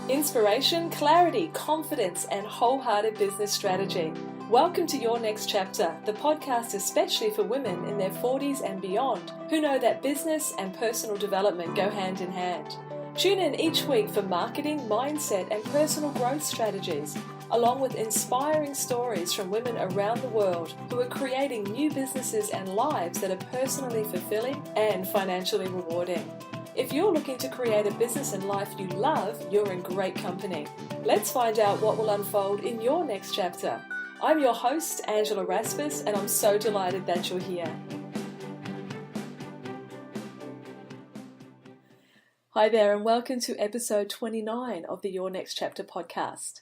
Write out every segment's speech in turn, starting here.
Inspiration, clarity, confidence, and wholehearted business strategy. Welcome to Your Next Chapter, the podcast especially for women in their 40s and beyond who know that business and personal development go hand in hand. Tune in each week for marketing, mindset, and personal growth strategies, along with inspiring stories from women around the world who are creating new businesses and lives that are personally fulfilling and financially rewarding. If you're looking to create a business and life you love, you're in great company. Let's find out what will unfold in your next chapter. I'm your host, Angela Rasmus, and I'm so delighted that you're here. Hi there, and welcome to episode 29 of the Your Next Chapter podcast.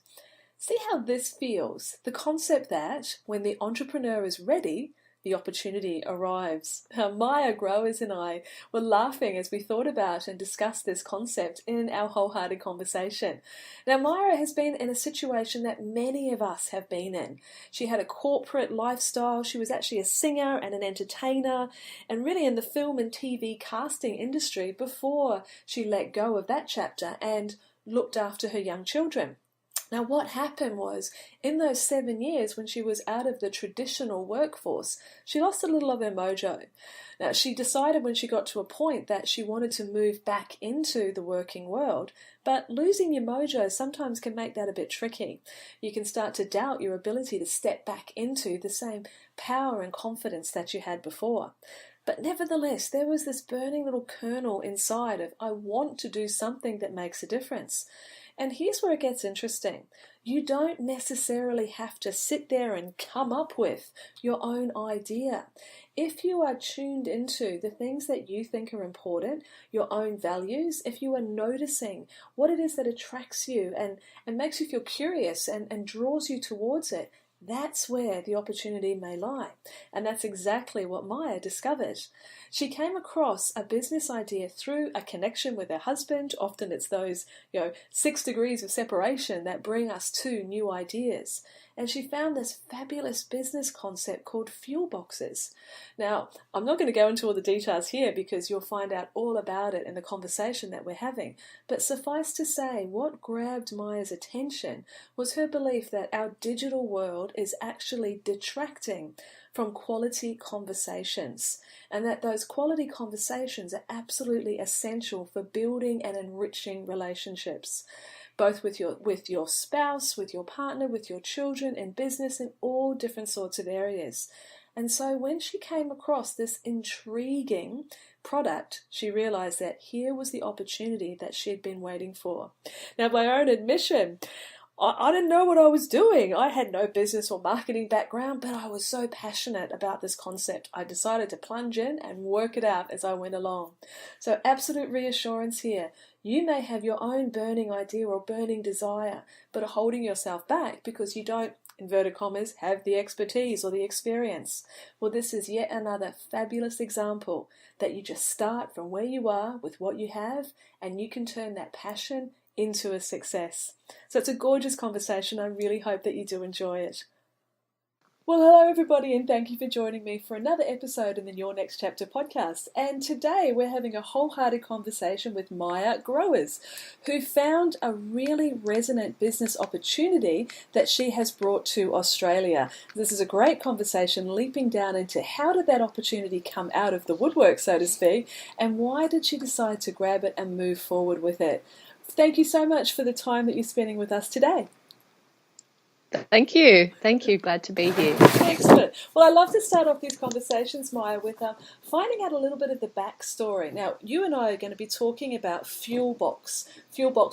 See how this feels? The concept that when the entrepreneur is ready, the opportunity arrives. Maya Growers and I were laughing as we thought about and discussed this concept in our wholehearted conversation. Now, Maya has been in a situation that many of us have been in. She had a corporate lifestyle. She was actually a singer and an entertainer and really in the film and TV casting industry before she let go of that chapter and looked after her young children. Now, what happened was, in those 7 years when she was out of the traditional workforce, she lost a little of her mojo. Now, she decided when she got to a point that she wanted to move back into the working world, but losing your mojo sometimes can make that a bit tricky. You can start to doubt your ability to step back into the same power and confidence that you had before. But nevertheless, there was this burning little kernel inside of, I want to do something that makes a difference. And here's where it gets interesting. You don't necessarily have to sit there and come up with your own idea. If you are tuned into the things that you think are important, your own values, if you are noticing what it is that attracts you and makes you feel curious and draws you towards it, that's where the opportunity may lie. And that's exactly what Maya discovered. She came across a business idea through a connection with her husband. Often it's those, 6 degrees of separation that bring us to new ideas. And she found this fabulous business concept called Fuelboxes. Now, I'm not going to go into all the details here because you'll find out all about it in the conversation that we're having. But suffice to say, what grabbed Maya's attention was her belief that our digital world is actually detracting from quality conversations, and that those quality conversations are absolutely essential for building and enriching relationships, both with your spouse, with your partner, with your children, in business, in all different sorts of areas. And so when she came across this intriguing product, she realized that here was the opportunity that she had been waiting for. Now, by her own admission, I didn't know what I was doing. I had no business or marketing background, but I was so passionate about this concept. I decided to plunge in and work it out as I went along. So absolute reassurance here. You may have your own burning idea or burning desire, but are holding yourself back because you don't, inverted commas, have the expertise or the experience. Well, this is yet another fabulous example that you just start from where you are with what you have, and you can turn that passion into a success. So it's a gorgeous conversation. I really hope that you do enjoy it. Well, hello everybody, and thank you for joining me for another episode in the Your Next Chapter podcast. And today we're having a wholehearted conversation with Maya Growers, who found a really resonant business opportunity that she has brought to Australia. This is a great conversation leaping down into how did that opportunity come out of the woodwork, so to speak, and why did she decide to grab it and move forward with it. Thank you so much for the time that you're spending with us today. Thank you. Glad to be here. Excellent. Well, I love to start off these conversations, Maya, with finding out a little bit of the backstory. Now, you and I are going to be talking about Fuelbox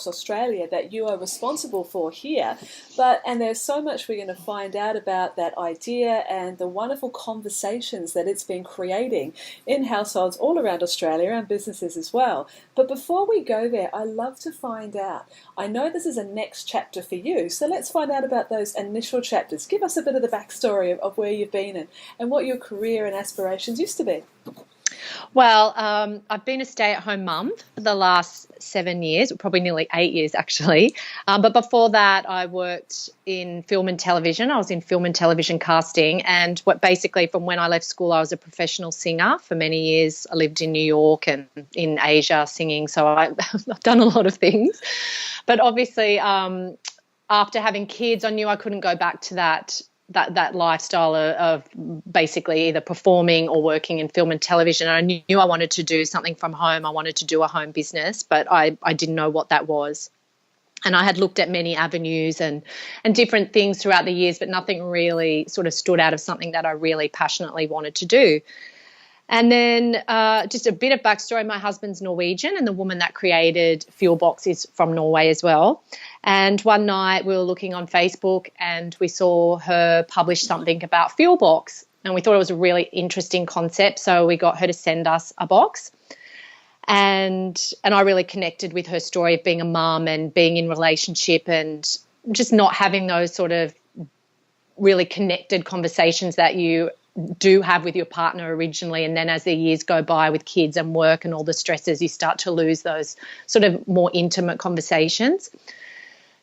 Australia that you are responsible for here. And there's so much we're going to find out about that idea and the wonderful conversations that it's been creating in households all around Australia and businesses as well. But before we go there, I love to find out. I know this is a next chapter for you, so let's find out about those initial chapters. Give us a bit of the backstory of where you've been and what your career and aspirations used to be. Well, I've been a stay-at-home mum for the last 7 years, probably nearly 8 years actually. But before that, I worked in film and television. I was in film and television casting, and what basically from when I left school, I was a professional singer for many years. I lived in New York and in Asia singing, so I've done a lot of things. But obviously, after having kids, I knew I couldn't go back to that lifestyle of basically either performing or working in film and television. And I knew I wanted to do something from home. I wanted to do a home business, but I didn't know what that was. And I had looked at many avenues and different things throughout the years, but nothing really sort of stood out of something that I really passionately wanted to do. And then just a bit of backstory, my husband's Norwegian, and the woman that created Fuelbox is from Norway as well. And one night we were looking on Facebook and we saw her publish something about Fuelbox, and we thought it was a really interesting concept, so we got her to send us a box. And I really connected with her story of being a mum and being in relationship and just not having those sort of really connected conversations that you do have with your partner originally, and then as the years go by with kids and work and all the stresses, you start to lose those sort of more intimate conversations.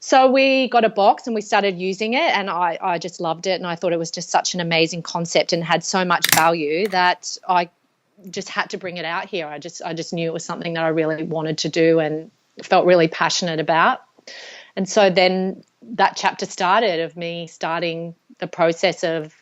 So we got a box and we started using it, and I just loved it, and I thought it was just such an amazing concept and had so much value that I just had to bring it out here. I just knew it was something that I really wanted to do and felt really passionate about. And so then that chapter started of me starting the process of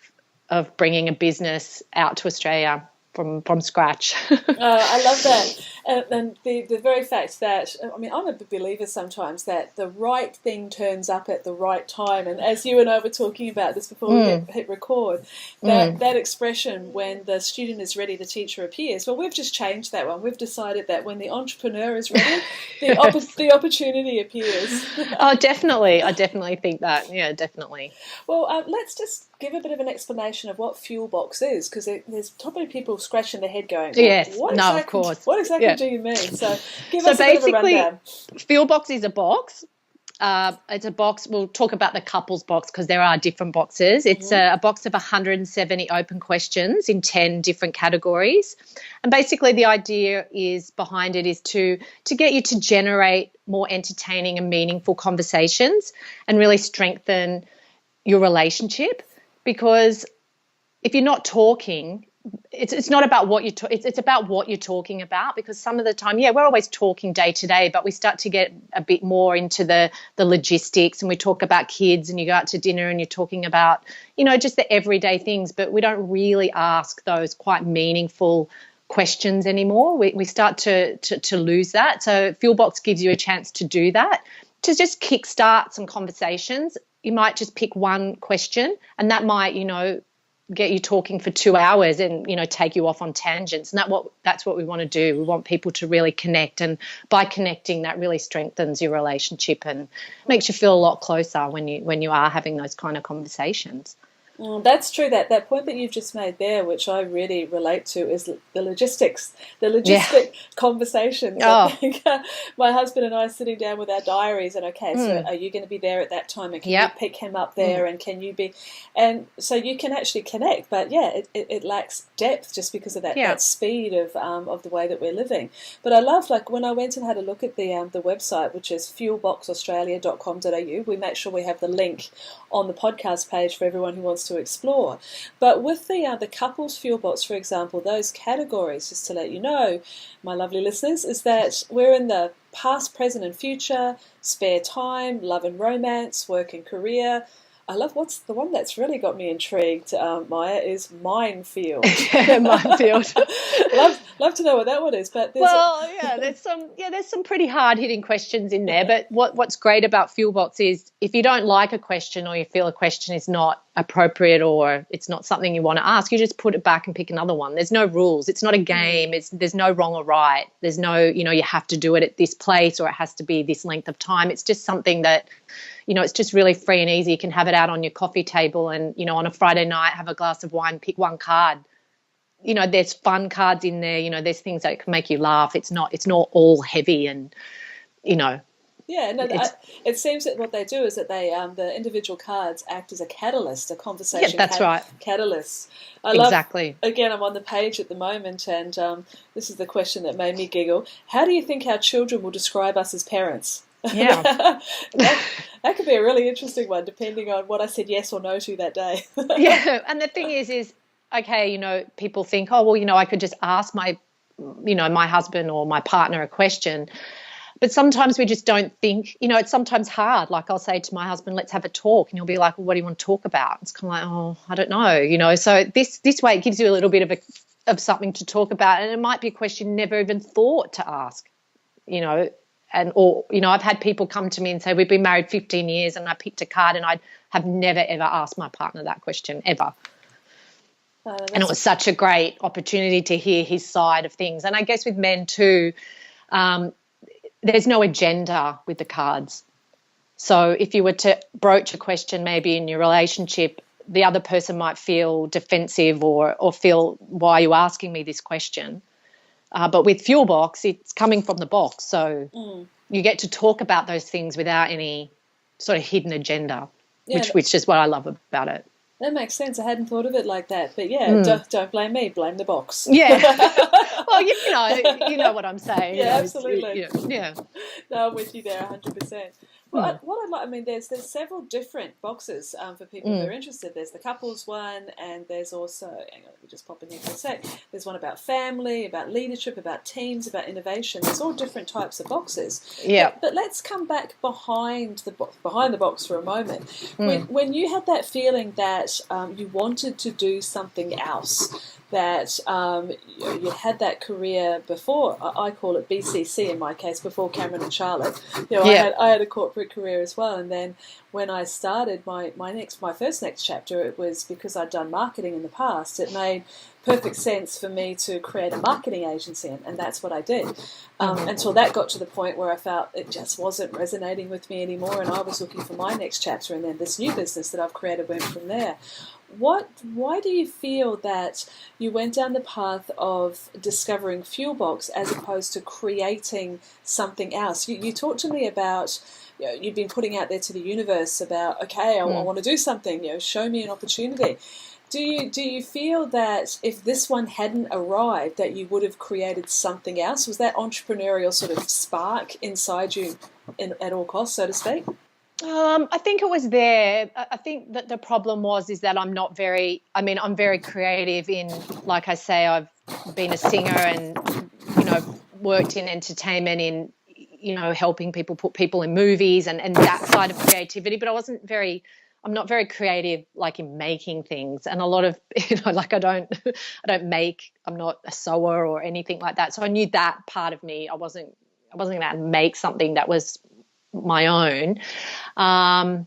bringing a business out to Australia from scratch. I love that. And the very fact that, I mean, I'm a believer sometimes that the right thing turns up at the right time. And as you and I were talking about this before we hit record, that expression, when the student is ready, the teacher appears. Well, we've just changed that one. We've decided that when the entrepreneur is ready, the opportunity appears. Oh, definitely. I definitely think that. Yeah, definitely. Well, let's just give a bit of an explanation of what Fuelbox is, because there's probably people scratching their head going, well, yes, of course. What exactly do you mean? So give us a bit of a rundown. Fuelbox is a box. It's a box. We'll talk about the couples box because there are different boxes. It's a box of 170 open questions in 10 different categories. And basically the idea is behind it is to get you to generate more entertaining and meaningful conversations and really strengthen your relationship, because if you're not talking, it's not about what it's about what you're talking about, because some of the time, we're always talking day to day, but we start to get a bit more into the logistics, and we talk about kids, and you go out to dinner and you're talking about, just the everyday things, but we don't really ask those quite meaningful questions anymore. We start to lose that. So Fuelbox gives you a chance to do that, to just kickstart some conversations. You might just pick one question, and that might, get you talking for 2 hours and, take you off on tangents. And that's what we want to do. We want people to really connect, and by connecting, that really strengthens your relationship and makes you feel a lot closer when you are having those kind of conversations. That's true. That point that you've just made there, which I really relate to, is the logistics, conversations. I think my husband and I are sitting down with our diaries, and so are you going to be there at that time, and can you pick him up there, and can you be, and so you can actually connect, but it lacks depth just because of that speed of the way that we're living. But I love, like, when I went and had a look at the website, which is fuelboxaustralia.com.au, we make sure we have the link on the podcast page for everyone who wants to explore. But with the couples Fuelbox, for example, those categories, just to let you know, my lovely listeners, is that we're in the past, present and future, spare time, love and romance, work and career. I love what's the one that's really got me intrigued, Maya, is minefield. Minefield. love to know what that one is. But there's some pretty hard hitting questions in there. But what's great about Fuelbox is if you don't like a question, or you feel a question is not appropriate, or it's not something you want to ask, you just put it back and pick another one. There's no rules. It's not a game. There's no wrong or right. There's no, you have to do it at this place, or it has to be this length of time. It's just something that, it's just really free and easy. You can have it out on your coffee table and, on a Friday night, have a glass of wine, pick one card. There's fun cards in there. There's things that can make you laugh. It's not all heavy and, Yeah, no, it seems that what they do is that they the individual cards act as a catalyst, a conversation that's right. catalyst. Exactly. Again, I'm on the page at the moment, and this is the question that made me giggle. How do you think our children will describe us as parents? Yeah. that could be a really interesting one, depending on what I said yes or no to that day. Yeah, and the thing is, okay, people think, oh, well, I could just ask my husband or my partner a question. But sometimes we just don't think, it's sometimes hard. Like I'll say to my husband, let's have a talk. And he'll be like, well, what do you want to talk about? It's kind of like, oh, I don't know. So this way it gives you a little bit of something to talk about. And it might be a question you never even thought to ask, I've had people come to me and say, we've been married 15 years and I picked a card and I have never, ever asked my partner that question, ever. And it was such a great opportunity to hear his side of things. And I guess with men too, there's no agenda with the cards. So if you were to broach a question maybe in your relationship, the other person might feel defensive or feel, why are you asking me this question? But with Fuelbox, it's coming from the box. So you get to talk about those things without any sort of hidden agenda, which is what I love about it. That makes sense. I hadn't thought of it like that. But yeah, don't blame me. Blame the box. Yeah. Well, you know what I'm saying. Yeah, absolutely. Yeah. No, I'm with you there 100%. Well, what I'd like, there's several different boxes for people who are interested. There's the couples one, and there's also, hang on, let me just pop in here for a sec. There's one about family, about leadership, about teams, about innovation. There's all different types of boxes. Yeah. But let's come back behind the box for a moment. When you had that feeling that you wanted to do something else, that you had that career before, I call it BCC in my case, before Cameron and Charlotte. I had a corporate career as well, and then when I started my first next chapter, it was because I'd done marketing in the past. It made perfect sense for me to create a marketing agency, and that's what I did. Until that got to the point where I felt it just wasn't resonating with me anymore, and I was looking for my next chapter, and then this new business that I've created went from there. Why do you feel that you went down the path of discovering Fuelbox as opposed to creating something else? You talked to me about, you've been putting out there to the universe about, okay, I want to do something, show me an opportunity. Do you feel that if this one hadn't arrived, that you would have created something else? Was that entrepreneurial sort of spark inside you at all costs, so to speak? I think it was there. I think that the problem is that I'm I'm very creative in, like I say, I've been a singer and, worked in entertainment in, helping people put people in movies and that side of creativity. But I'm not very creative, like in making things. And a lot of, I don't make, I'm not a sewer or anything like that. So I knew that part of me, I wasn't going to make something that was my own. I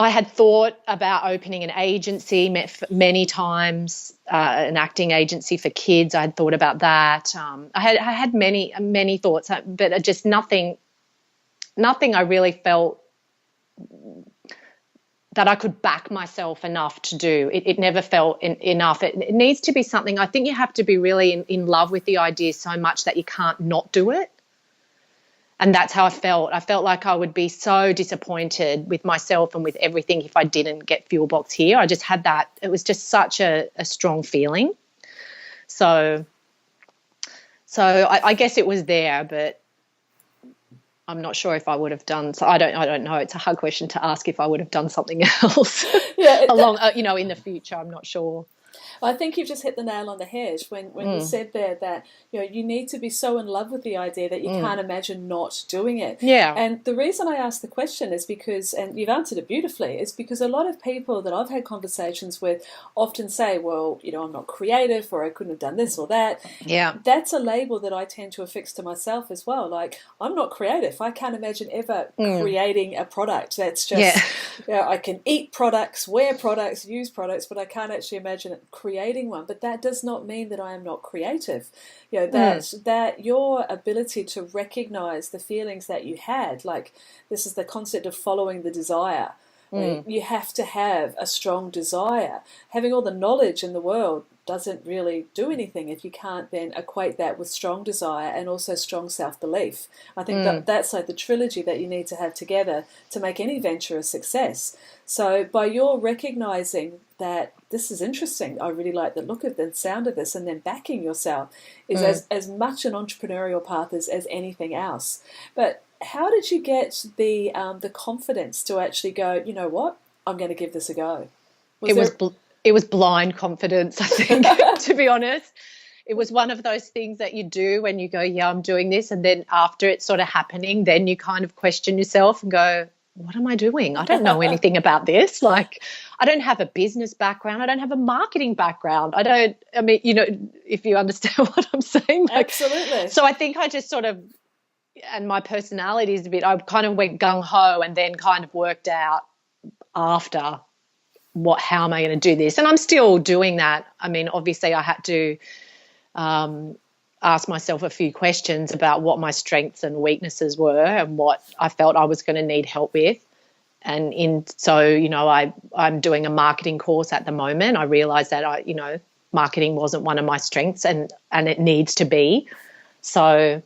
had thought about opening an agency many times, an acting agency for kids. I had thought about that. I had many thoughts, but just nothing I really felt that I could back myself enough to do. It never felt enough. It needs to be something, I think you have to be really in love with the idea so much that you can't not do it. And that's how I felt. I felt like I would be so disappointed with myself and with everything if I didn't get Fuelbox here. I just had that. It was just such a strong feeling. So I guess it was there, but I'm not sure if I would have done. So I don't know. It's a hard question to ask if I would have done something else in the future. I'm not sure. I think you've just hit the nail on the head when you said there that you need to be so in love with the idea that you can't imagine not doing it. Yeah. And the reason I asked the question is because, and you've answered it beautifully, is because a lot of people that I've had conversations with often say, well, I'm not creative, or I couldn't have done this or that. Yeah. That's a label that I tend to affix to myself as well. Like, I'm not creative. I can't imagine ever creating a product. That's just, I can eat products, wear products, use products, but I can't actually imagine creating one. But that does not mean that I am not creative. That your ability to recognize the feelings that you had, like this is the concept of following the desire. You have to have a strong desire. Having all the knowledge in the world doesn't really do anything if you can't then equate that with strong desire and also strong self-belief. I think that's like the trilogy that you need to have together to make any venture a success. So by your recognizing that this is interesting, I really like the look of the sound of this, and then backing yourself is as much an entrepreneurial path as anything else. But how did you get the confidence to actually go, you know what, I'm going to give this a go? It was blind confidence, I think, to be honest. It was one of those things that you do when you go, yeah, I'm doing this, and then after it's sort of happening, then you kind of question yourself and go, what am I doing? I don't know anything about this. Like, I don't have a business background. I don't have a marketing background. If you understand what I'm saying. Like, absolutely. So I think I just sort of, and my personality is I kind of went gung-ho and then kind of worked out after how am I going to do this? And I'm still doing that. I mean, obviously I had to ask myself a few questions about what my strengths and weaknesses were and what I felt I was going to need help with. And I'm doing a marketing course at the moment. I realized that marketing wasn't one of my strengths, and it needs to be. So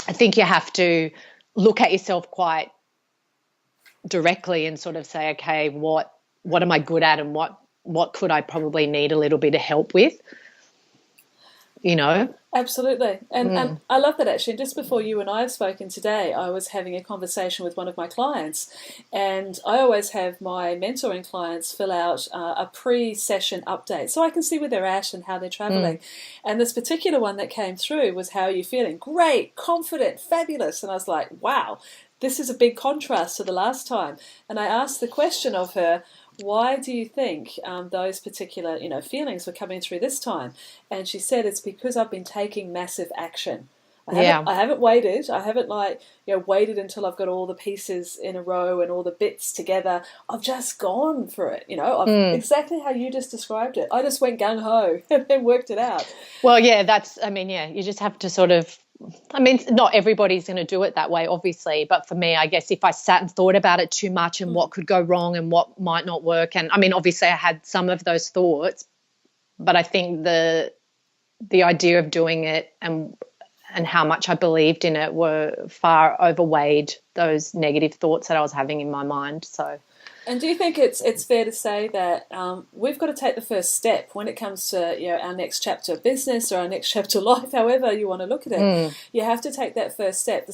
I think you have to look at yourself quite directly and sort of say, okay, what am I good at, and what could I probably need a little bit of help with, Absolutely. And I love that, actually. Just before you and I have spoken today, I was having a conversation with one of my clients, and I always have my mentoring clients fill out a pre-session update so I can see where they're at and how they're traveling. And this particular one that came through was, how are you feeling? Great, confident, fabulous. And I was like, wow, this is a big contrast to the last time. And I asked the question of her, why do you think those particular feelings were coming through this time? And she said, it's because I've been taking massive action. I haven't waited. I haven't waited until I've got all the pieces in a row and all the bits together. I've just gone for it. Exactly how you just described it. I just went gung ho and then worked it out. Well, yeah, you just have to sort of, not everybody's going to do it that way, obviously. But for me, I guess if I sat and thought about it too much and what could go wrong and what might not work, and obviously I had some of those thoughts, but I think the idea of doing it and how much I believed in it were far overweighed those negative thoughts that I was having in my mind. So. And do you think it's fair to say that we've got to take the first step when it comes to our next chapter of business or our next chapter of life, however you want to look at it? You have to take that first step. The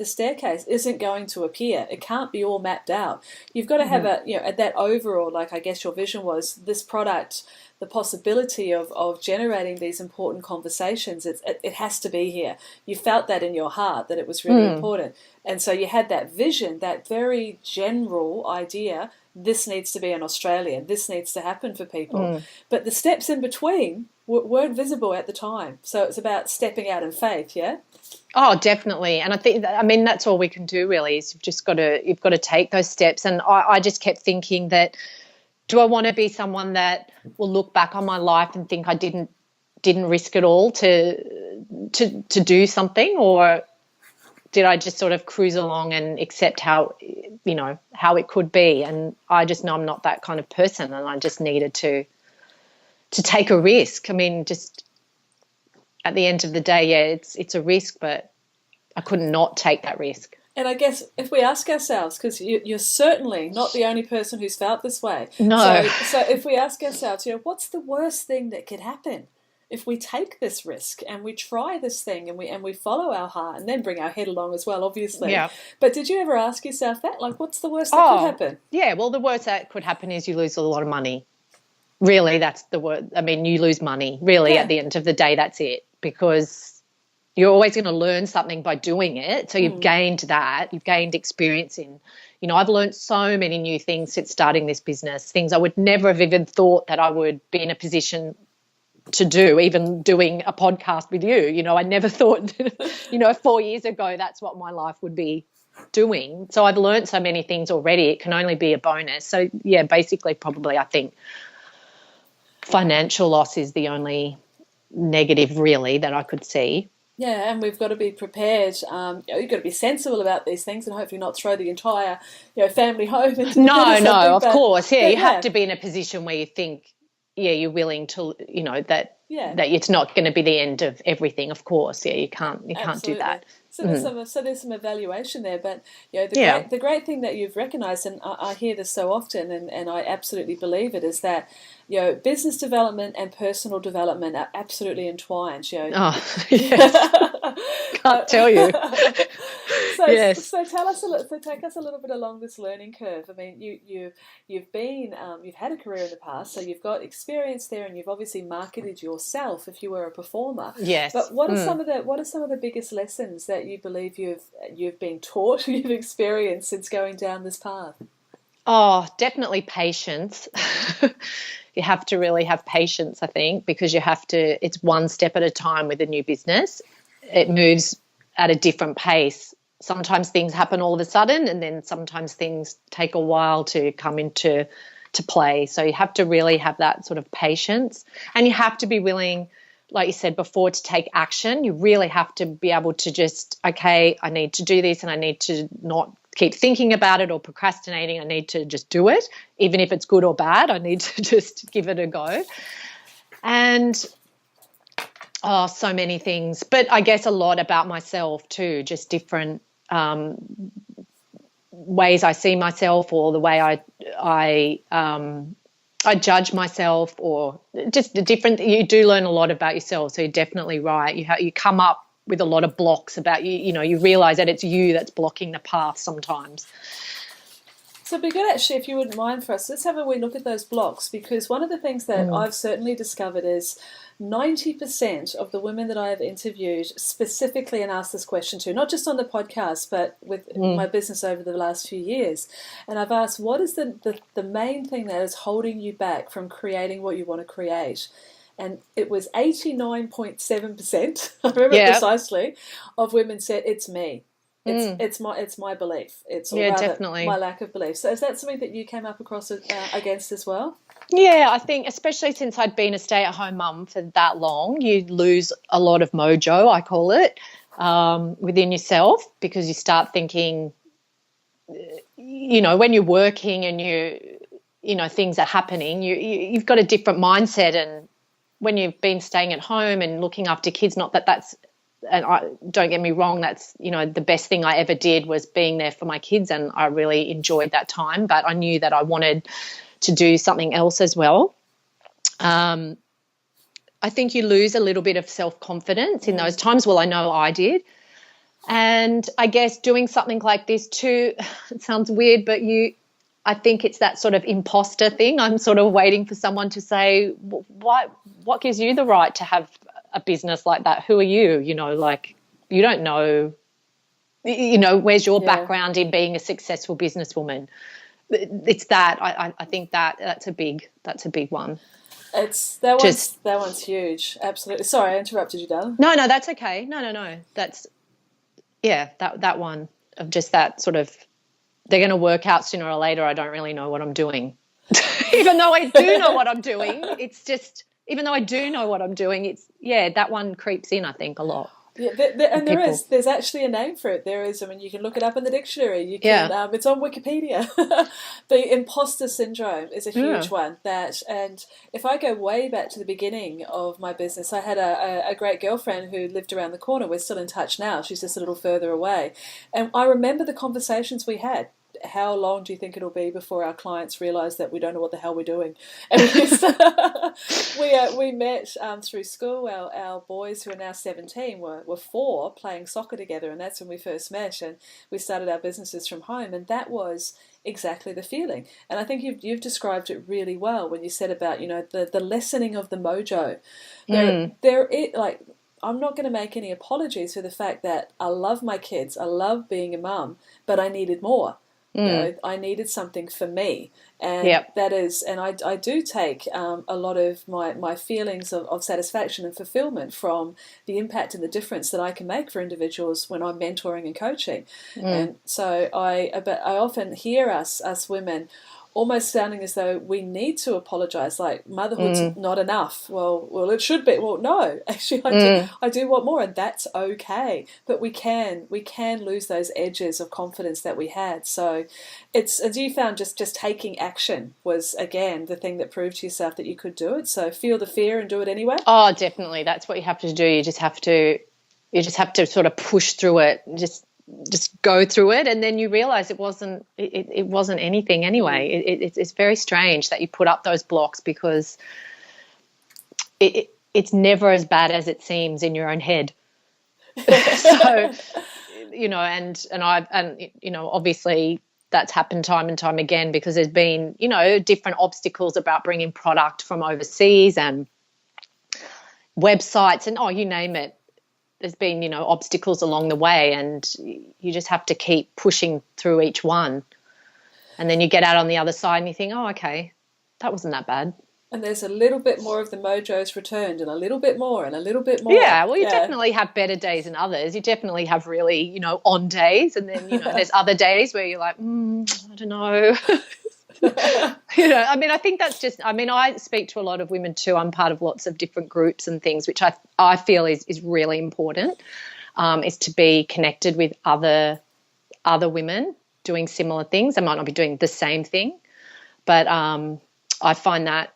staircase isn't going to appear. It can't be all mapped out. You've got to have that overall, like I guess your vision was, this product, the possibility of generating these important conversations. It has to be here. You felt that in your heart, that it was really important. And so you had that vision, that very general idea, this needs to be an Australian, this needs to happen for people. But the steps in between weren't visible at the time. So it's about stepping out in faith, yeah? Oh, definitely. And I think, that's all we can do really, is you've got to take those steps. And I just kept thinking that, do I want to be someone that will look back on my life and think I didn't risk it all to do something, or did I just sort of cruise along and accept how it could be? And I just know I'm not that kind of person, and I just needed to take a risk. Just at the end of the day, yeah, it's a risk, but I could not take that risk. And I guess if we ask ourselves, because you're certainly not the only person who's felt this way. No. So if we ask ourselves, what's the worst thing that could happen if we take this risk and we try this thing and we follow our heart, and then bring our head along as well, obviously. Yeah. But did you ever ask yourself that? Like, what's the worst that could happen? Yeah, well, the worst that could happen is you lose a lot of money. Really, that's the word. You lose money. Really, at the end of the day, that's it. Because you're always going to learn something by doing it. So you've gained that. You've gained experience in, I've learned so many new things since starting this business, things I would never have even thought that I would be in a position to do, even doing a podcast with you. I never thought, 4 years ago, that's what my life would be doing. So I've learned so many things already. It can only be a bonus. So, yeah, basically probably I think financial loss is the only negative really that I could see. Yeah, and we've got to be prepared. You've got to be sensible about these things, and hopefully not throw the entire, family home into No, of course. Yeah, you have to be in a position where you think, you're willing to, that Yeah. that it's not going to be the end of everything. Of course, you can't do Absolutely. that. So there's some evaluation there, but Yeah. the great thing that you've recognised, and I hear this so often, and I absolutely believe it, is that business development and personal development are absolutely entwined. Oh, yes. Can't tell you. Yes. So tell us a little. So take us a little bit along this learning curve. I mean, you've had a career in the past, so you've got experience there, and you've obviously marketed yourself if you were a performer. Yes. But what are some of the biggest lessons that you believe you've been taught, you've experienced since going down this path? Oh, definitely patience. You have to really have patience, I think, because it's one step at a time with a new business. It moves at a different pace. Sometimes things happen all of a sudden, and then sometimes things take a while to come into play. So you have to really have that sort of patience, and you have to be willing, like you said before, to take action. You really have to be able to just, okay, I need to do this, and I need to not keep thinking about it or procrastinating. I need to just do it, even if it's good or bad. I need to just give it a go. And so many things, but I guess a lot about myself too, just different ways I see myself, or the way I judge myself, or just the different. You do learn a lot about yourself, so you're definitely right. You come up with a lot of blocks about you. You realize that it's you that's blocking the path sometimes. So it'd be good, actually, if you wouldn't mind for us, let's have a wee look at those blocks, because one of the things that I've certainly discovered is 90% of the women that I have interviewed specifically and asked this question to, not just on the podcast, but with my business over the last few years. And I've asked, what is the main thing that is holding you back from creating what you want to create? And it was 89.7%, I remember precisely, of women said, it's me. It's my belief. It's rather definitely my lack of belief. So is that something that you came up across against as well? Yeah, I think especially since I'd been a stay-at-home mum for that long, you lose a lot of mojo, I call it, within yourself, because you start thinking, when you're working and things are happening, you've got a different mindset. And when you've been staying at home and looking after kids, not that that's, and don't get me wrong, that's, the best thing I ever did was being there for my kids, and I really enjoyed that time, but I knew that I wanted to do something else as well. I think you lose a little bit of self-confidence in those times. Well, I know I did. And I guess doing something like this too, it sounds weird, but I think it's that sort of imposter thing. I'm sort of waiting for someone to say, what gives you the right to have a business like that? Who are you? You don't know, where's your background in being a successful businesswoman? It's that I think that's a big one. It's that one's huge. Absolutely. Sorry, I interrupted you, darling. No, that's okay. No. That's that one of just that sort of, they're going to work out sooner or later. I don't really know what I'm doing, even though I do know what I'm doing. It's just, even though I do know what I'm doing, it's that one creeps in, I think, a lot. Yeah, there's actually a name for it. There is, I mean, you can look it up in the dictionary. You can, it's on Wikipedia. The imposter syndrome is a huge one. And if I go way back to the beginning of my business, I had a great girlfriend who lived around the corner. We're still in touch now. She's just a little further away. And I remember the conversations we had. How long do you think it'll be before our clients realise that we don't know what the hell we're doing? And we met through school. Our boys, who are now 17, were 4, playing soccer together, and that's when we first met. And we started our businesses from home, and that was exactly the feeling. And I think you've described it really well when you said about the lessening of the mojo. I'm not going to make any apologies for the fact that I love my kids, I love being a mum, but I needed more. I needed something for me, and that is, and I do take a lot of my feelings of satisfaction and fulfillment from the impact and the difference that I can make for individuals when I'm mentoring and coaching. And so I often hear us women, almost sounding as though we need to apologize, like motherhood's not enough. Well, it should be. Well, no, actually, I do want more, and that's okay. But we can lose those edges of confidence that we had. So, it's, as you found, just taking action was again the thing that proved to yourself that you could do it. So feel the fear and do it anyway. Oh, definitely. That's what you have to do. You just have to sort of push through it. Just go through it, and then you realize it wasn't anything anyway. It's very strange that you put up those blocks, because it's never as bad as it seems in your own head. So, obviously that's happened time and time again, because there's been, different obstacles about bringing product from overseas and websites and you name it. There's been, obstacles along the way, and you just have to keep pushing through each one. And then you get out on the other side and you think, oh, okay, that wasn't that bad. And there's a little bit more of the mojo's returned, and a little bit more and a little bit more. Yeah, well, you definitely have better days than others. You definitely have really, on days, and then, there's other days where you're like, I don't know. I think that's just, I speak to a lot of women too. I'm part of lots of different groups and things, which I feel is really important, is to be connected with other women doing similar things. They might not be doing the same thing, but I find that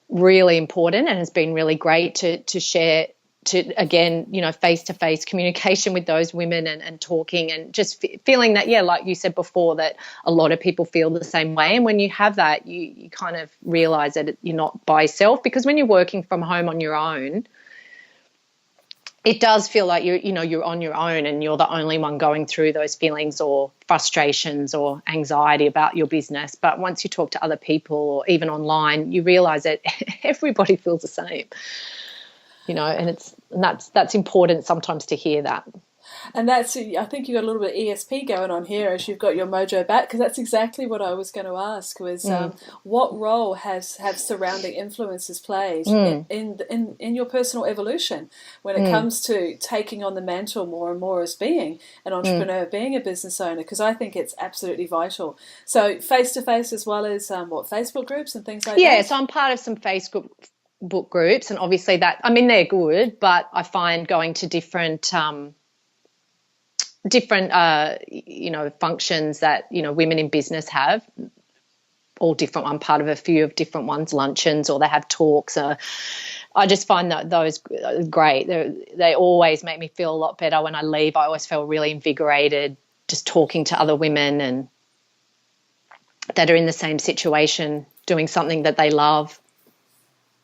really important, and has been really great to share, to again, face-to-face communication with those women and talking, and just feeling that, like you said before, that a lot of people feel the same way. And when you have that, you kind of realize that you're not by yourself, because when you're working from home on your own, it does feel like you're on your own, and you're the only one going through those feelings or frustrations or anxiety about your business. But once you talk to other people, or even online, you realize that everybody feels the same. And that's important sometimes to hear that. And that's, I think you've got a little bit of ESP going on here as you've got your mojo back, because that's exactly what I was going to ask was what role have surrounding influences played in your personal evolution when it comes to taking on the mantle more and more as being an entrepreneur, being a business owner, because I think it's absolutely vital. So face-to-face as well as Facebook groups and things like that? Yeah, so I'm part of some Facebook book groups, and obviously they're good, but I find going to different functions that women in business have, all different. I'm part of a few of different ones, luncheons, or they have talks. I just find that those great. They always make me feel a lot better when I leave. I always feel really invigorated just talking to other women and that are in the same situation, doing something that they love.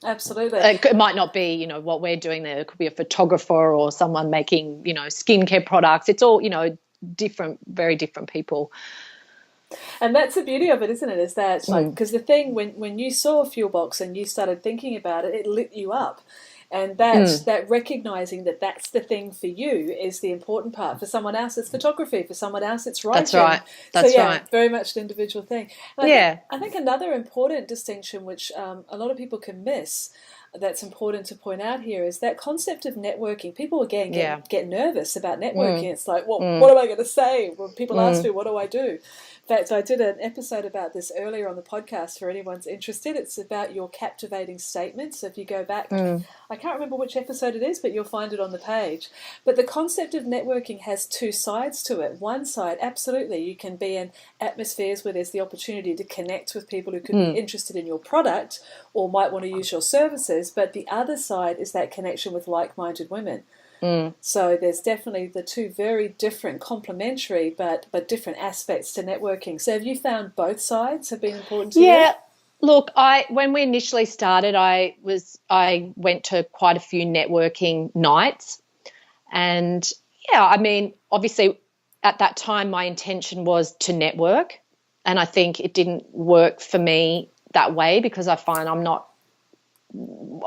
Absolutely. It might not be, what we're doing there. It could be a photographer or someone making, skincare products. It's all, different, very different people. And that's the beauty of it, isn't it? Is that, because the thing, when you saw Fuelbox and you started thinking about it, it lit you up. And that recognizing that that's the thing for you is the important part. For someone else, it's photography. For someone else, it's writing. That's right. That's right. Very much an individual thing. And I think another important distinction, which a lot of people can miss, that's important to point out here, is that concept of networking. People again get nervous about networking. It's like, what am I going to say when people ask me, what do I do? In fact, I did an episode about this earlier on the podcast for anyone's interested. It's about your captivating statements. So if you go back, I can't remember which episode it is, but you'll find it on the page. But the concept of networking has two sides to it. One side, absolutely, you can be in atmospheres where there's the opportunity to connect with people who could be interested in your product or might want to use your services. But the other side is that connection with like-minded women. So there's definitely the two very different, complementary, but different aspects to networking. So have you found both sides have been important to you? Yeah. Look, when we initially started, I went to quite a few networking nights, and obviously at that time my intention was to network, and I think it didn't work for me that way because I find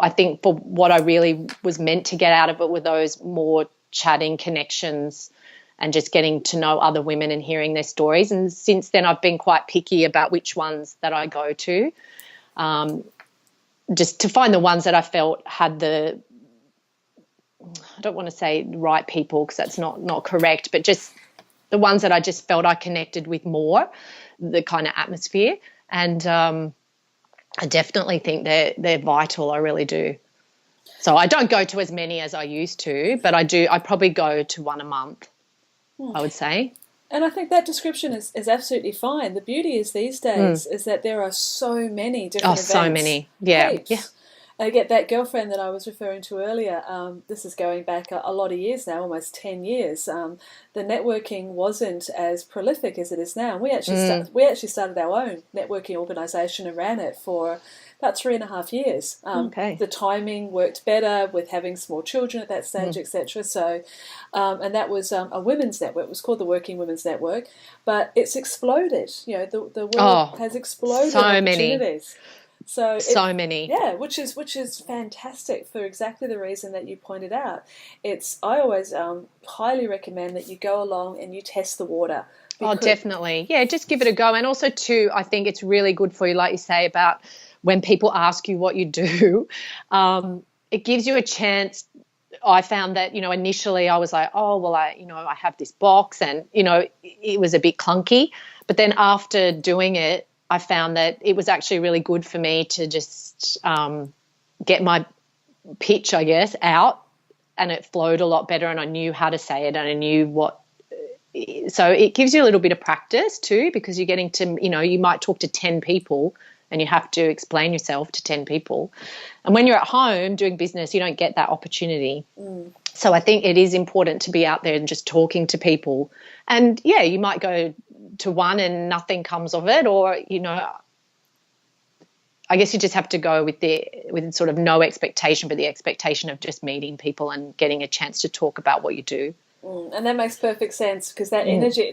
I think for what I really was meant to get out of it were those more chatting connections and just getting to know other women and hearing their stories. And since then I've been quite picky about which ones that I go to, just to find the ones that I felt had I don't want to say right people because that's not correct, but just the ones that I just felt I connected with more, the kind of atmosphere. And I definitely think they're vital. I really do. So I don't go to as many as I used to, but I do. I probably go to one a month, I would say. And I think that description is absolutely fine. The beauty is these days is that there are so many different events. So many. Yeah. Heaps. Yeah. I get that girlfriend that I was referring to earlier. This is going back a lot of years now, almost 10 years. The networking wasn't as prolific as it is now. We actually started our own networking organisation and ran it for about 3.5 years. The timing worked better with having small children at that stage, etc. So, and that was a women's network. It was called the Working Women's Network, but it's exploded. You know, the world has exploded opportunities. So many. Yeah, which is fantastic for exactly the reason that you pointed out. I always highly recommend that you go along and you test the water. Oh, definitely. Yeah, just give it a go. And also, too, I think it's really good for you, like you say, about when people ask you what you do, it gives you a chance. I found that, initially I was like, oh, well, I have this box and, it was a bit clunky. But then after doing it, I found that it was actually really good for me to just get my pitch, I guess, out, and it flowed a lot better and I knew how to say it and I knew what. So it gives you a little bit of practice too, because you're getting to, you might talk to 10 people and you have to explain yourself to 10 people. And when you're at home doing business, you don't get that opportunity. So I think it is important to be out there and just talking to people. And, yeah, you might go to one and nothing comes of it, or, I guess you just have to go with sort of no expectation, but the expectation of just meeting people and getting a chance to talk about what you do. And that makes perfect sense, because that energy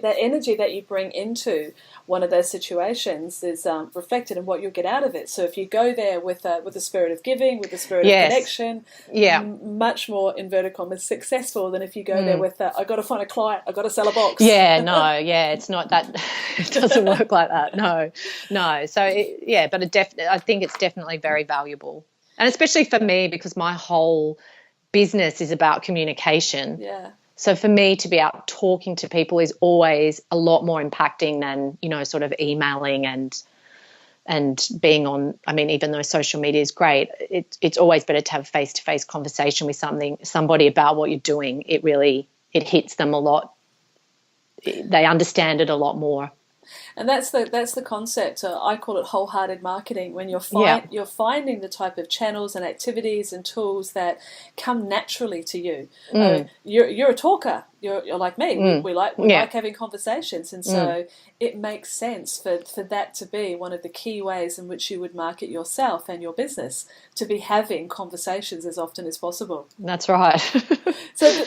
that you bring into one of those situations is reflected in what you'll get out of it. So if you go there with the spirit of giving, with the spirit of connection, much more, inverted commas, successful than if you go there with I got to find a client, I got to sell a box. It's not that. It doesn't work like that. No. So I think it's definitely very valuable, and especially for me, because my whole business is about communication. Yeah. So for me to be out talking to people is always a lot more impacting than, sort of emailing and being on, even though social media is great, it's always better to have face-to-face conversation with somebody about what you're doing. It hits them a lot. They understand it a lot more. And that's the concept. I call it wholehearted marketing. When you're finding the type of channels and activities and tools that come naturally to you. You're a talker. You're like me. We like having conversations, and so it makes sense for that to be one of the key ways in which you would market yourself and your business, to be having conversations as often as possible. That's right. So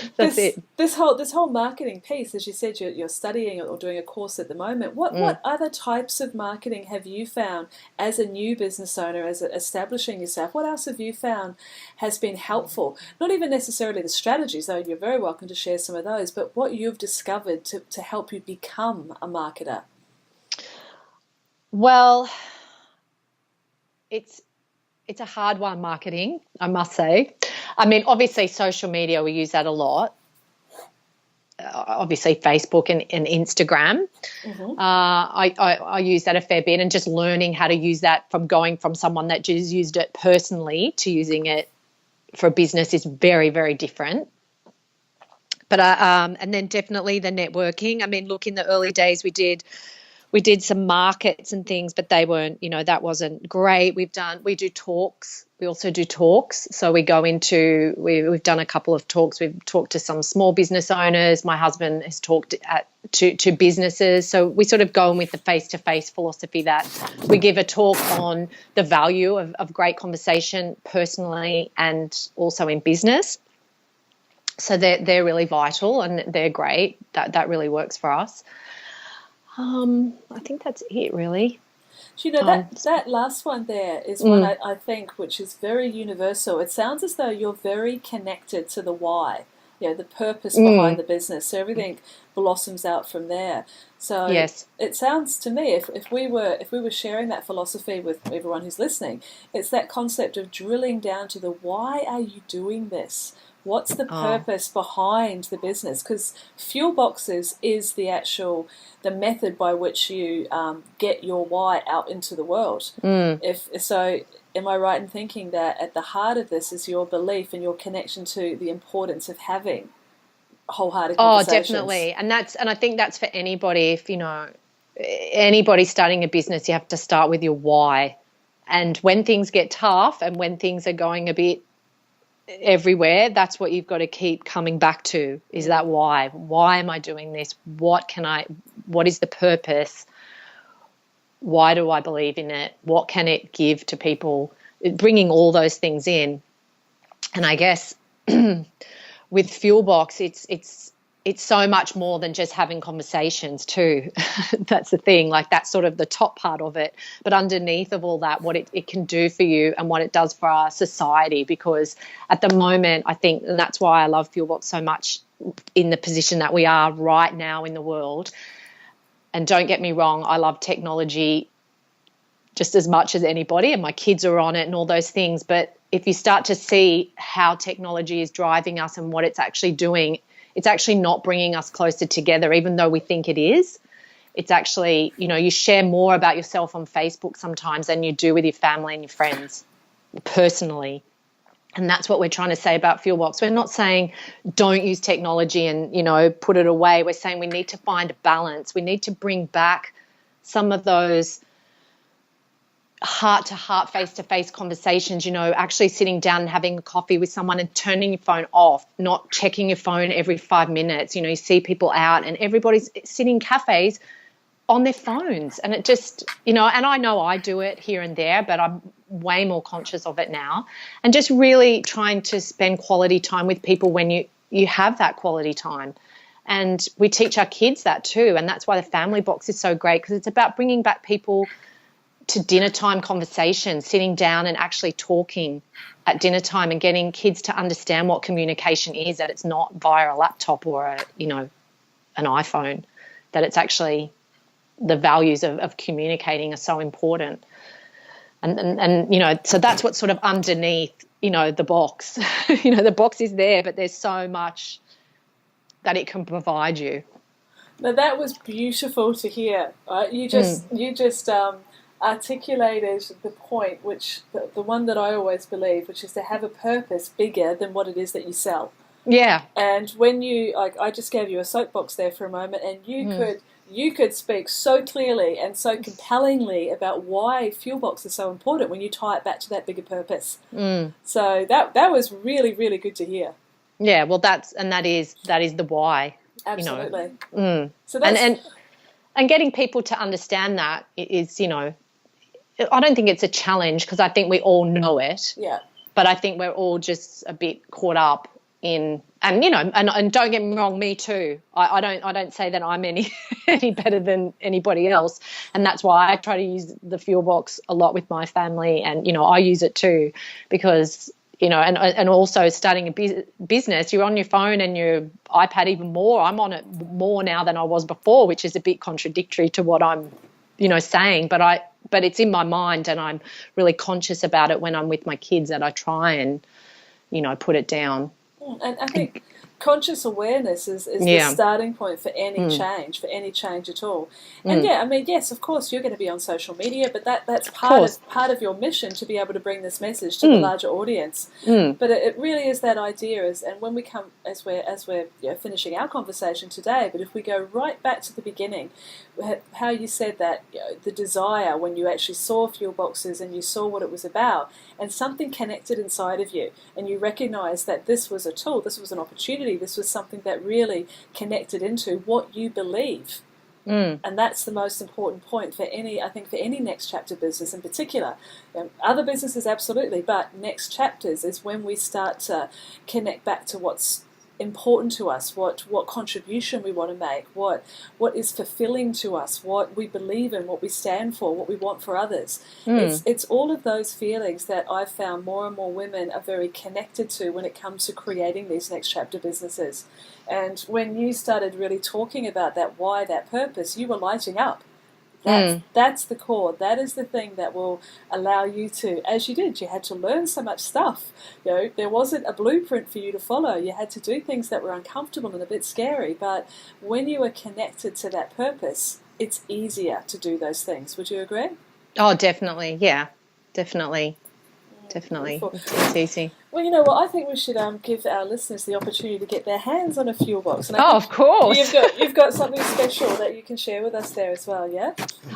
this whole marketing piece, as you said, you're studying or doing a course at the moment. What other types of marketing have you found as a new business owner, as establishing yourself? What else have you found has been helpful? Not even necessarily the strategies, though you're very welcome to share some of those, but what you've discovered to help you become a marketer. Well, it's a hard one, marketing, I must say. Obviously social media, we use that a lot. Obviously Facebook and Instagram. I use that a fair bit, and just learning how to use that from going from someone that just used it personally to using it for a business is very, very different. But and then definitely the networking. Look, in the early days we did some markets and things, but they weren't, that wasn't great. We do talks. We also do talks. So we've done a couple of talks. We've talked to some small business owners. My husband has talked to businesses. So we sort of go in with the face-to-face philosophy that we give a talk on the value of great conversation personally and also in business. So they're really vital and they're great. That really works for us. I think that's it, really. That last one there is one I think which is very universal. It sounds as though you're very connected to the why, the purpose behind the business. So everything blossoms out from there. So yes. It sounds to me, if we were sharing that philosophy with everyone who's listening, it's that concept of drilling down to the why are you doing this? What's the purpose behind the business? Because Fuelboxes is the method by which you get your why out into the world. If so, am I right in thinking that at the heart of this is your belief and your connection to the importance of having wholehearted conversations? Oh, definitely. And I think that's for anybody. If anybody starting a business, you have to start with your why. And when things get tough and when things are going a bit everywhere, that's what you've got to keep coming back to, is that why. Why am I doing this? What is the purpose? Why do I believe in it? What can it give to people? Bringing all those things in. And I guess with Fuelbox, it's so much more than just having conversations too. That's the thing, like that's sort of the top part of it. But underneath of all that, what it can do for you and what it does for our society, because at the moment, I think, and that's why I love Fuelbox so much in the position that we are right now in the world. And don't get me wrong, I love technology just as much as anybody, and my kids are on it and all those things. But if you start to see how technology is driving us and what it's actually doing, it's actually not bringing us closer together, even though we think it is. It's actually, you share more about yourself on Facebook sometimes than you do with your family and your friends personally. And that's what we're trying to say about Fuelbox. We're not saying don't use technology and, put it away. We're saying we need to find a balance. We need to bring back some of those heart-to-heart, face-to-face conversations, actually sitting down and having a coffee with someone and turning your phone off, not checking your phone every 5 minutes. You see people out and everybody's sitting in cafes on their phones. And it just, and I know I do it here and there, but I'm way more conscious of it now. And just really trying to spend quality time with people when you have that quality time. And we teach our kids that too. And that's why the family box is so great, because it's about bringing back people to dinner time conversations, sitting down and actually talking at dinner time and getting kids to understand what communication is, that it's not via a laptop or an iPhone, that it's actually the values of communicating are so important. And so that's what's sort of underneath, the box. The box is there, but there's so much that it can provide you. Now that was beautiful to hear. Right? You just articulated the point, which the one that I always believe, which is to have a purpose bigger than what it is that you sell. Yeah. And when I just gave you a soapbox there for a moment, and you could speak so clearly and so compellingly about why Fuelbox is so important when you tie it back to that bigger purpose. So that was really, really good to hear. Yeah, well, that is the why. Absolutely. So that's, and getting people to understand that is, I don't think it's a challenge, because I think we all know it. Yeah. But I think we're all just a bit caught up in, and don't get me wrong, me too. I don't say that I'm any better than anybody else, and that's why I try to use the Fuelbox a lot with my family, and I use it too, because and also starting a business, you're on your phone and your iPad even more. I'm on it more now than I was before, which is a bit contradictory to what I'm saying, but it's in my mind, and I'm really conscious about it when I'm with my kids, that I try and put it down. And I think conscious awareness is the starting point for any change at all. And yes, of course, you're going to be on social media, but that's part of your mission, to be able to bring this message to the larger audience. But it really is that idea, and when we come, as we're finishing our conversation today, but if we go right back to the beginning, how you said that the desire when you actually saw Fuelboxes and you saw what it was about, and something connected inside of you, and you recognized that this was a tool, this was an opportunity, this was something that really connected into what you believe. And that's the most important point for any next chapter business in particular. Other businesses, absolutely, but next chapters is when we start to connect back to what's important to us, what contribution we want to make, what is fulfilling to us, what we believe in, what we stand for, what we want for others. It's all of those feelings that I've found more and more women are very connected to when it comes to creating these next chapter businesses. And when you started really talking about that why, that purpose, you were lighting up. That's the core. That is the thing that will allow you to, as you did, you had to learn so much stuff. There wasn't a blueprint for you to follow. You had to do things that were uncomfortable and a bit scary. But when you are connected to that purpose, it's easier to do those things. Would you agree? Oh, definitely. Yeah, definitely. Definitely. It's easy. Well, you know what? I think we should give our listeners the opportunity to get their hands on a Fuelbox. And of course. You've got something special that you can share with us there as well, yeah?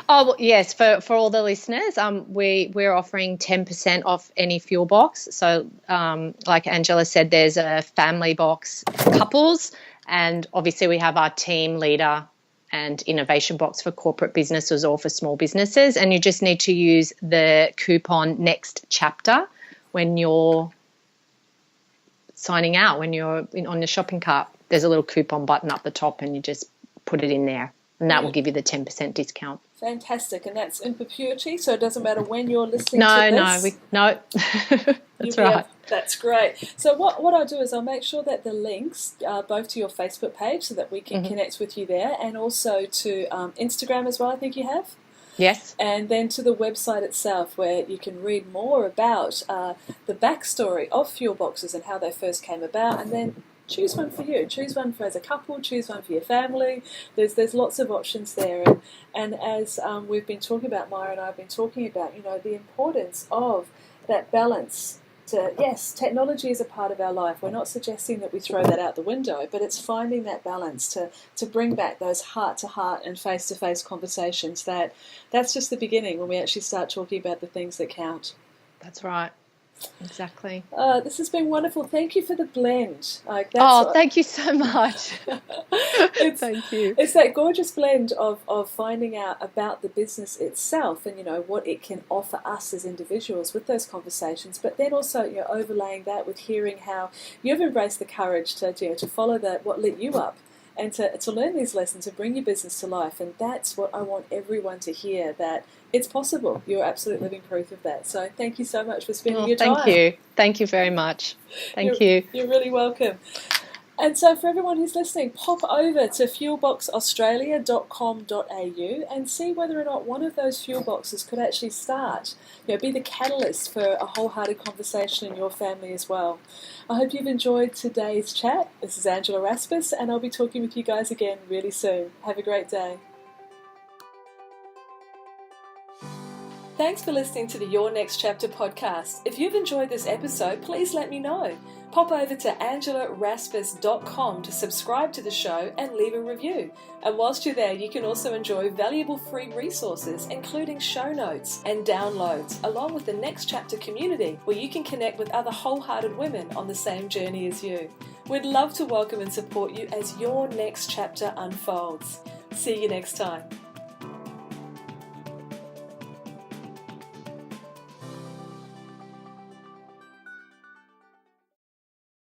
Oh, well, yes. For all the listeners, we're offering 10% off any Fuelbox. So, like Angela said, there's a family box for couples, and obviously we have our team leader and innovation box for corporate businesses or for small businesses. And you just need to use the coupon Next Chapter when you're signing out, when you're on the shopping cart. There's a little coupon button up the top and you just put it in there, and that will give you the 10% discount. Fantastic. And that's in perpetuity, so it doesn't matter when you're listening to this? No. That's right. That's great. So what I'll do is I'll make sure that the links are both to your Facebook page so that we can connect with you there, and also to Instagram as well, I think you have. Yes. And then to the website itself, where you can read more about the backstory of Fuelboxes and how they first came about, and then choose one for you. Choose one for as a couple, choose one for your family. There's lots of options there. And as we've been talking about, Maya and I have been talking about, the importance of that balance. Yes, technology is a part of our life. We're not suggesting that we throw that out the window, but it's finding that balance to bring back those heart-to-heart and face-to-face conversations. That's just the beginning when we actually start talking about the things that count. That's right. Exactly. This has been wonderful. Thank you for the blend. Thank you so much. Thank you. It's that gorgeous blend of finding out about the business itself and what it can offer us as individuals with those conversations, but then also overlaying that with hearing how you've embraced the courage to follow what lit you up, and to learn these lessons and bring your business to life. And that's what I want everyone to hear, that it's possible. You're absolute living proof of that. So thank you so much for spending your time. Thank you. Thank you very much. Thank you. You're really welcome. And so for everyone who's listening, pop over to fuelboxaustralia.com.au and see whether or not one of those fuel boxes could actually start, be the catalyst for a wholehearted conversation in your family as well. I hope you've enjoyed today's chat. This is Angela Raspis, and I'll be talking with you guys again really soon. Have a great day. Thanks for listening to the Your Next Chapter podcast. If you've enjoyed this episode, please let me know. Pop over to angelaraspis.com to subscribe to the show and leave a review. And whilst you're there, you can also enjoy valuable free resources, including show notes and downloads, along with the Next Chapter community, where you can connect with other wholehearted women on the same journey as you. We'd love to welcome and support you as your next chapter unfolds. See you next time.